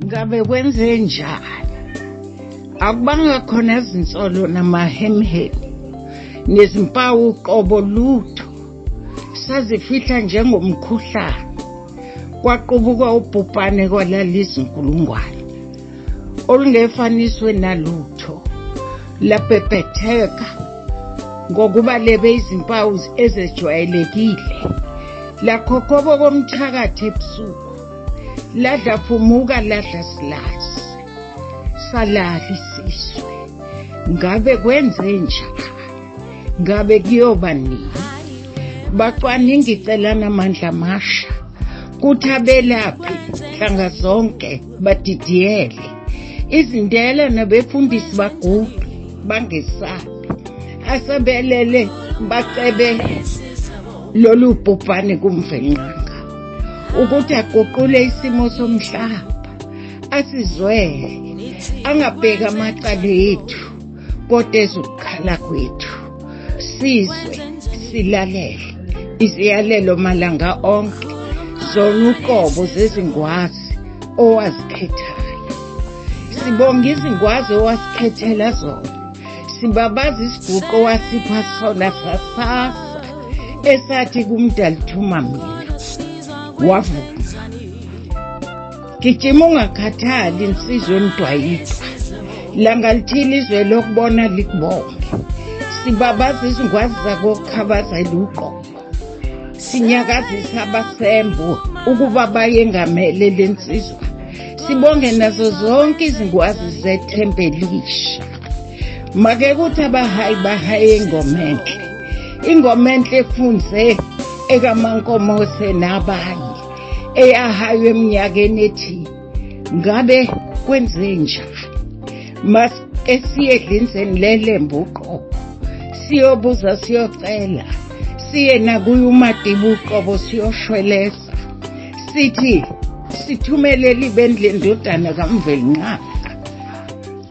Ngabe kwenzenjani? Akubanga khona izinsolo namahemhem nezimpawu qobo lutho sazifihla njengomkhuhlane kwaqubuka ubhubhane kwalalisa inkulungwane olungefaniswe nalutho labhebhetheka ngokuba lebe izimpawu ezejwayelekile lakhokobo komthakathi ebusuku ladla phumuka ladla silazi salala isizwe. Ngabe kwenzenjani? Ngabe kuyoba nini? Bacwaninga icelana amandla amasha kuthi abelaphi nhlanga zonke badidiyele izindela nabefundisi bagubhi bangesabi asebelele bacebe lolu bhubhane kumvenqanga ukuthi aguqule isimo somhlaba asizwele angabheka amacala ethu kodwa ezukukhala kwethu sizwe silalele iziyalelo malanga onke zona uqobo zezingwazi owazikhethayo. Sibonga izingwazi owasikhethela zona, sibabaza isiguqo owasipha sona sasasa esathi kumdali thuma mina wavuma. Gijima ungakhathali insizwe emdwayitwa langa lithile izwe lokubona likubonge. Sibabaza izingwazi zakokhabazela uqobo, sinyakazisa abasembo ukuba bayengamele lensizwa. Sibonge nazo zonke izingwazi zethembelisha. Make kuthi abahayi bahaye ingoma enhle efunze kaMaNkomose nabanye eyahaywe eminyakeni ethi ngabe kwenzenjani. Masike siye edlinseni lelembu uqobo siyobuza siyocela siye nakuye uMadiba uqobo siyoshweleza sithi sithumelele ibendle ndodana kaMvelingqanga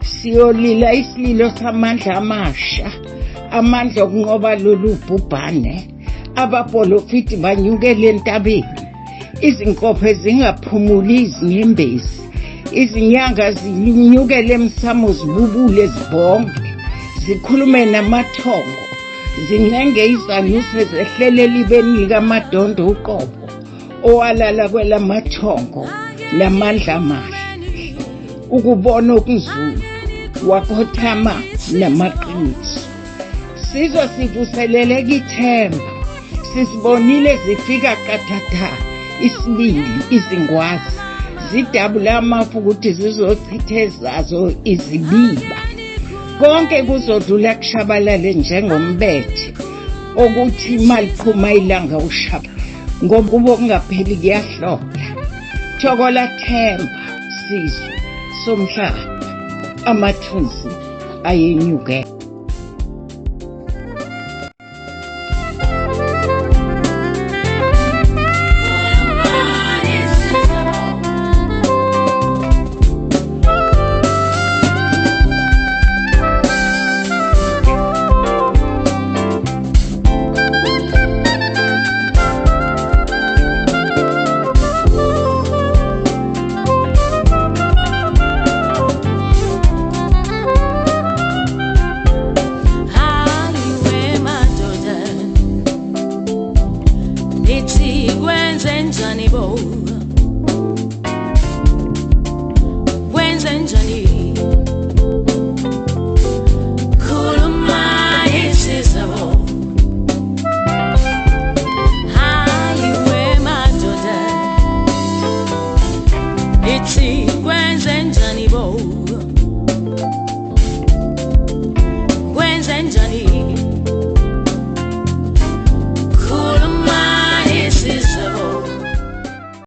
siyolila isililo samandla amasha amandla okunqoba lolu bhubhane abapolifiti banyukele entabeni izinkophe zingaphumuli izinyembezi izinyanga zinyukele emsamo zibubule zibonge zikhulume namathongo zincenge izanuse zehlelele ibeni likaMadondo uqobo owalala kwelamathongo lamandla amahle ukubona okunzulu wakhothama namaqiniso. Sizwe sivuseleleka ithemba sisibonile zifika qathatha isibili izingwazi zidabula amafu ukuthi zizochithe zazo izibiba konke kuzodlula kushabalale njengombethe okuthi imaliphuma ilanga ushaba ngoba kubo kungapheli kuyahlola. Thokola themba sizwe somhlaba amathunzi ayenyuke. Kwenzenjani